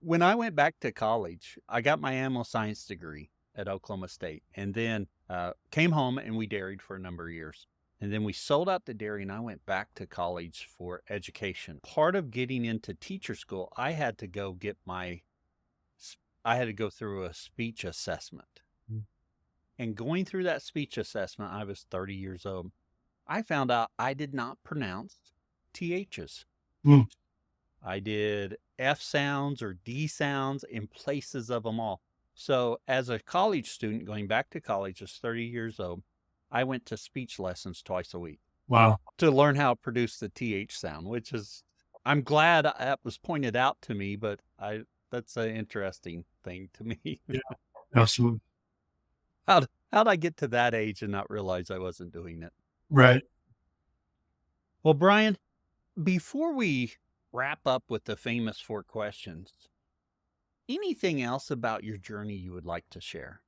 When I went back to college, I got my animal science degree at Oklahoma State, and then came home and we dairied for a number of years. And then we sold out the dairy and I went back to college for education. Part of getting into teacher school, I had to go through a speech assessment. Mm. And going through that speech assessment, I was 30 years old. I found out I did not pronounce THs. Mm. I did F sounds or D sounds in places of them all. So as a college student going back to college, as 30 years old, I went to speech lessons twice a week wow, to learn how to produce the TH sound, which is, I'm glad that was pointed out to me, but that's an interesting thing to me. yeah, absolutely, How'd I get to that age and not realize I wasn't doing it? right. Well, Bryan, before we wrap up with the famous 4 questions, anything else about your journey you would like to share?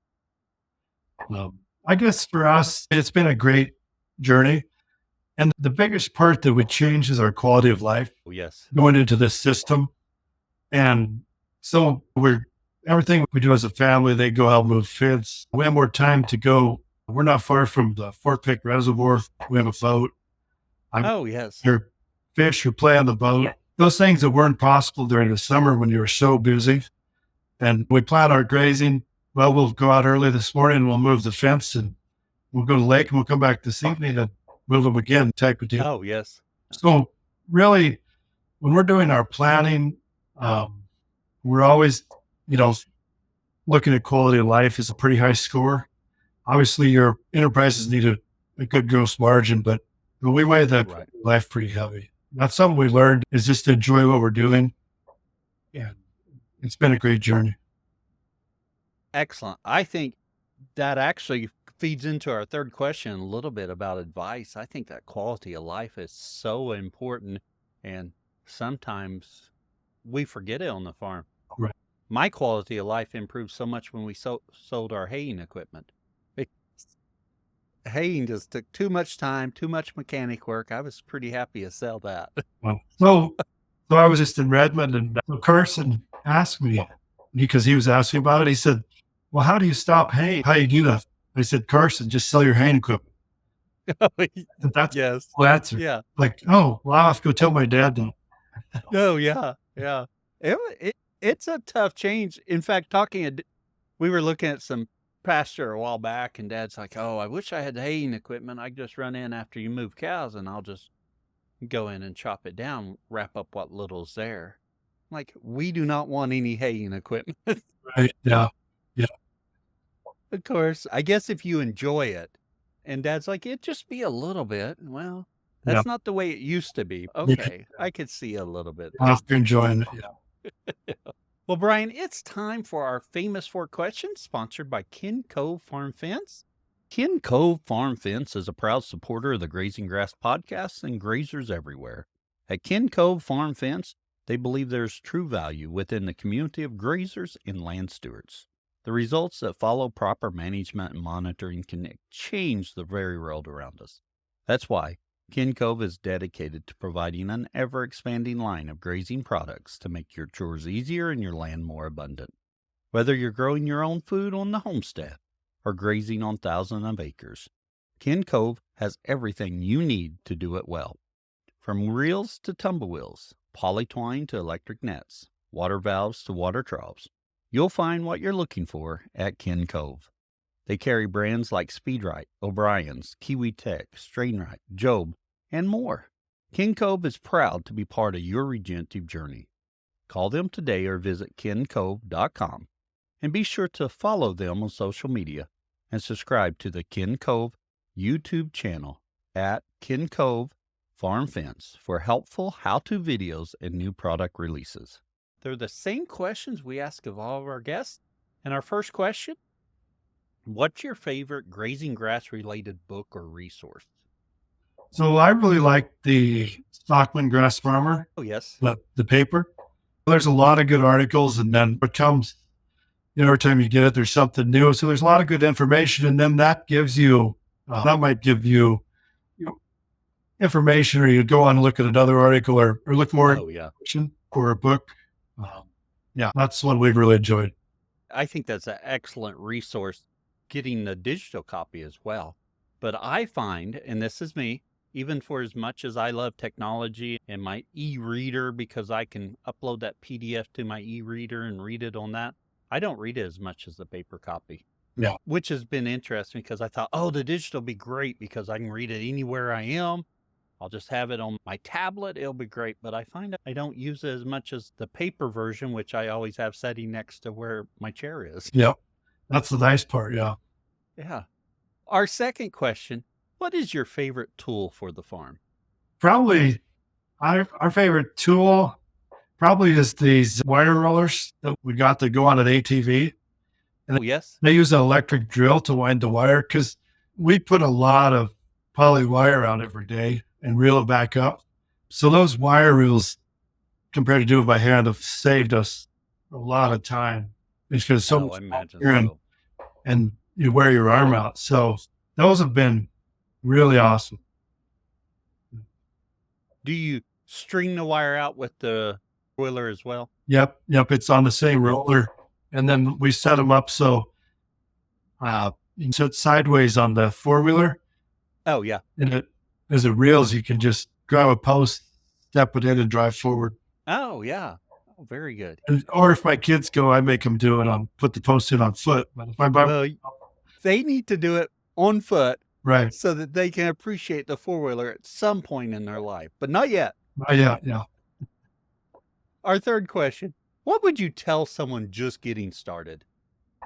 I guess for us, it's been a great journey. And the biggest part that would change is our quality of life Oh, yes. going into this system. And so everything we do as a family, they go help move fence. We have more time to go. We're not far from the Fort Pick Reservoir. We have a boat. Oh, yes. Your fish, you play on the boat. Those things that weren't possible during the summer when you were so busy. And we plan our grazing. Well, we'll go out early this morning and we'll move the fence and we'll go to the lake and we'll come back this evening and move them again type of deal. Oh, yes. So really, when we're doing our planning, we're always, looking at quality of life is a pretty high score. Obviously, your enterprises need a good gross margin, but we weigh that Right. life pretty heavy. That's something we learned is just to enjoy what we're doing. And it's been a great journey. Excellent. I think that actually feeds into our third question a little bit about advice. I think that quality of life is so important, and sometimes we forget it on the farm. Right. My quality of life improved so much when we sold our haying equipment. Haying just took too much time, too much mechanic work. I was pretty happy to sell that. Well, so I was just in Redmond and Carson asked me because he was asking about it. He said, well, how do you stop haying? How do you do that? I said, Carson, just sell your haying equipment. And that's Yes. the answer. Yeah. Like, oh, well, I'll have to go tell my dad then. Oh, yeah. Yeah. It's a tough change. In fact, we were looking at some pasture a while back, and Dad's like, oh, I wish I had haying equipment. I just run in after you move cows and I'll just go in and chop it down, wrap up what little's there. Like, we do not want any haying equipment. Right. Yeah. Yeah. Of course, I guess if you enjoy it, and Dad's like, it just be a little bit. Well, That's not the way it used to be. Okay, I could see a little bit there. After enjoying it, yeah. Well, Brian, it's time for our famous 4 questions, sponsored by Ken Cove Farm Fence. Ken Cove Farm Fence is a proud supporter of the Grazing Grass podcasts and grazers everywhere. At Ken Cove Farm Fence, they believe there's true value within the community of grazers and land stewards. The results that follow proper management and monitoring can change the very world around us. That's why Ken Cove is dedicated to providing an ever-expanding line of grazing products to make your chores easier and your land more abundant. Whether you're growing your own food on the homestead or grazing on thousands of acres, Ken Cove has everything you need to do it well. From reels to tumble wheels, polytwine to electric nets, water valves to water troughs, you'll find what you're looking for at Ken Cove. They carry brands like Speedrite, O'Brien's, Kiwi Tech, Strainrite, Job, and more. Ken Cove is proud to be part of your regenerative journey. Call them today or visit kencove.com, and be sure to follow them on social media and subscribe to the Ken Cove YouTube channel at Ken Cove Farm Fence for helpful how-to videos and new product releases. They're the same questions we ask of all of our guests. And our first question: what's your favorite grazing grass related book or resource? So I really like the Stockman Grass Farmer, Oh, yes. the paper. There's a lot of good articles, and then it comes, every time you get it, there's something new. So there's a lot of good information, and then that gives you, that might give you, information, or you go on and look at another article or look more information for a book. That's what we've really enjoyed. I think that's an excellent resource, getting the digital copy as well. But I find, and this is me, even for as much as I love technology and my e-reader, because I can upload that PDF to my e-reader and read it on that, I don't read it as much as the paper copy. Yeah. Which has been interesting because I thought, the digital will be great because I can read it anywhere I am. I'll just have it on my tablet. It'll be great. But I find I don't use it as much as the paper version, which I always have sitting next to where my chair is. Yep. That's the nice part. Yeah. Yeah. Our second question: what is your favorite tool for the farm? Probably our favorite tool probably is these wire rollers that we got that go on an ATV. And yes. They use an electric drill to wind the wire, because we put a lot of poly wire out every day and reel it back up. So those wire reels, compared to doing it by hand, have saved us a lot of time. It's because I imagine so. And you wear your arm out. So those have been really awesome. Do you string the wire out with the roller as well? Yep. It's on the same roller. And then we set them up so you can sit sideways on the four-wheeler. Oh, yeah. And as it reels, you can just grab a post, step it in, and drive forward. Oh, yeah. Oh, very good. Or if my kids go, I make them do it put the post in on foot. But if they need to do it on foot, right, so that they can appreciate the four-wheeler at some point in their life, but not yet. Yeah. Our third question: what would you tell someone just getting started?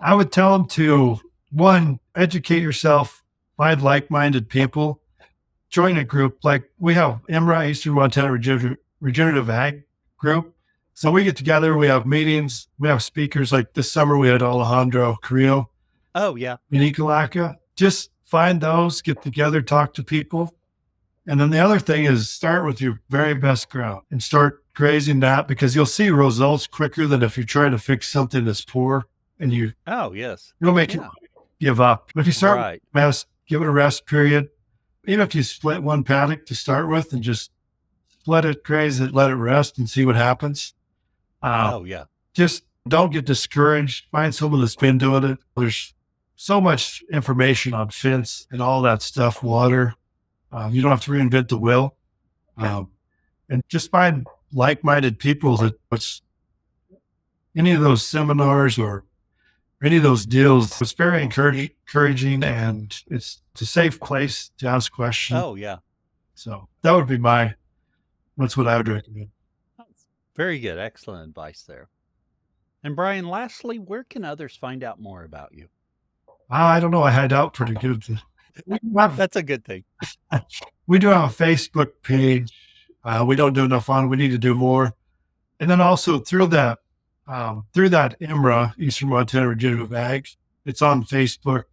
I would tell them to, one, educate yourself, find like-minded people, join a group. Like we have EMRA, Eastern Montana Regenerative Ag group. So we get together, we have meetings, we have speakers. Like this summer, we had Alejandro Carrillo. Oh, yeah. In Ekalaka. Just find those, get together, talk to people. And then the other thing is start with your very best ground and start grazing that, because you'll see results quicker than if you're trying to fix something that's poor and you. Oh, yes. It'll make you give up. But if you start right. Give it a rest period. Even if you split one paddock to start with and just let it graze it, let it rest and see what happens. Just don't get discouraged. Find someone that's been doing it. There's so much information on fence and all that stuff, water. You don't have to reinvent the wheel. And just find like-minded people that any of those seminars or any of those deals. It's very encouraging, and it's a safe place to ask questions. Oh, yeah. So that would be that's what I would recommend. Very good. Excellent advice there. And Brian, lastly, where can others find out more about you? I don't know. I hide out pretty good. That's a good thing. We do have a Facebook page. We don't do enough on it. We need to do more. And then also through that IMRA, Eastern Montana Regenerative Ag, it's on Facebook.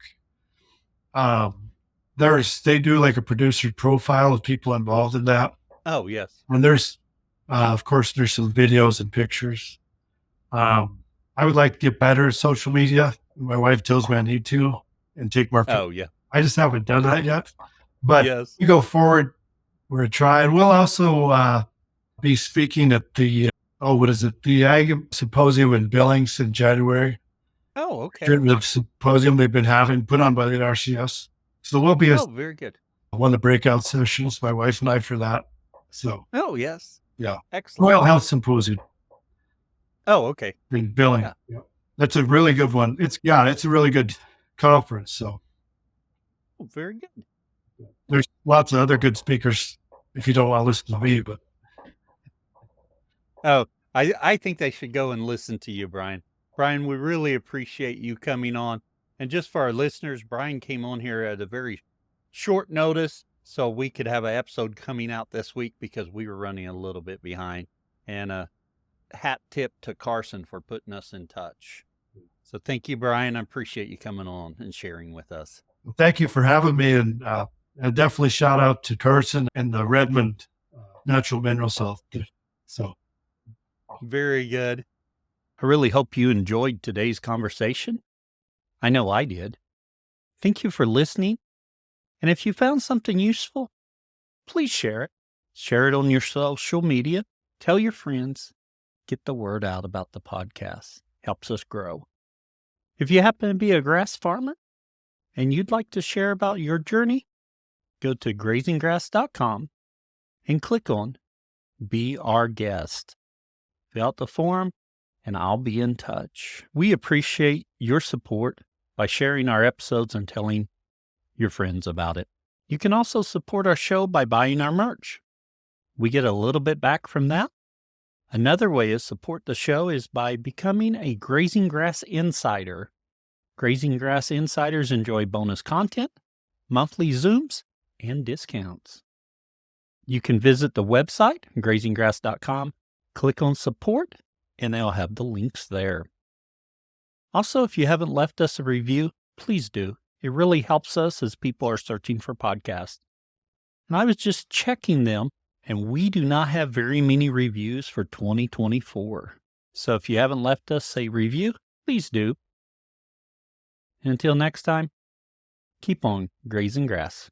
They do like a producer profile of people involved in that. Oh, yes. And there's, of course, there's some videos and pictures. I would like to get better at social media. My wife tells me I need to and take more. Oh, yeah. I just haven't done that yet. But Yes. we go forward. We're trying. We'll also be speaking at the, the Ag Symposium in Billings in January. Oh, okay. The symposium they've been having put on by the RCS. So we'll be very good. one of the breakout sessions, my wife and I, for that. So, Oh, yes. yeah. Excellent. Soil Health Symposium Oh, okay. in Billings. Yeah. That's a really good one. It's a really good conference. So Oh, very good. there's lots of other good speakers if you don't want to listen to me, but Oh, I think they should go and listen to you, Bryan. Bryan, we really appreciate you coming on. And just for our listeners, Bryan came on here at a very short notice so we could have an episode coming out this week because we were running a little bit behind. And a hat tip to Carson for putting us in touch. So thank you, Bryan. I appreciate you coming on and sharing with us. thank you for having me. And definitely shout out to Carson and the Redmond Natural Minerals Health. So very good. I really hope you enjoyed today's conversation. I know I did. Thank you for listening. And if you found something useful, please share it. Share it on your social media. Tell your friends. Get the word out about the podcast. Helps us grow. If you happen to be a grass farmer and you'd like to share about your journey, go to grazinggrass.com and click on Be Our Guest. Fill out the form and I'll be in touch. We appreciate your support by sharing our episodes and telling your friends about it. You can also support our show by buying our merch. We get a little bit back from that. Another way to support the show is by becoming a Grazing Grass Insider. Grazing Grass Insiders enjoy bonus content, monthly Zooms, and discounts. You can visit the website, grazinggrass.com, click on support, and they'll have the links there. Also, if you haven't left us a review, please do. It really helps us as people are searching for podcasts. And I was just checking them, and we do not have very many reviews for 2024. So if you haven't left us a review, please do. And until next time, keep on grazing grass.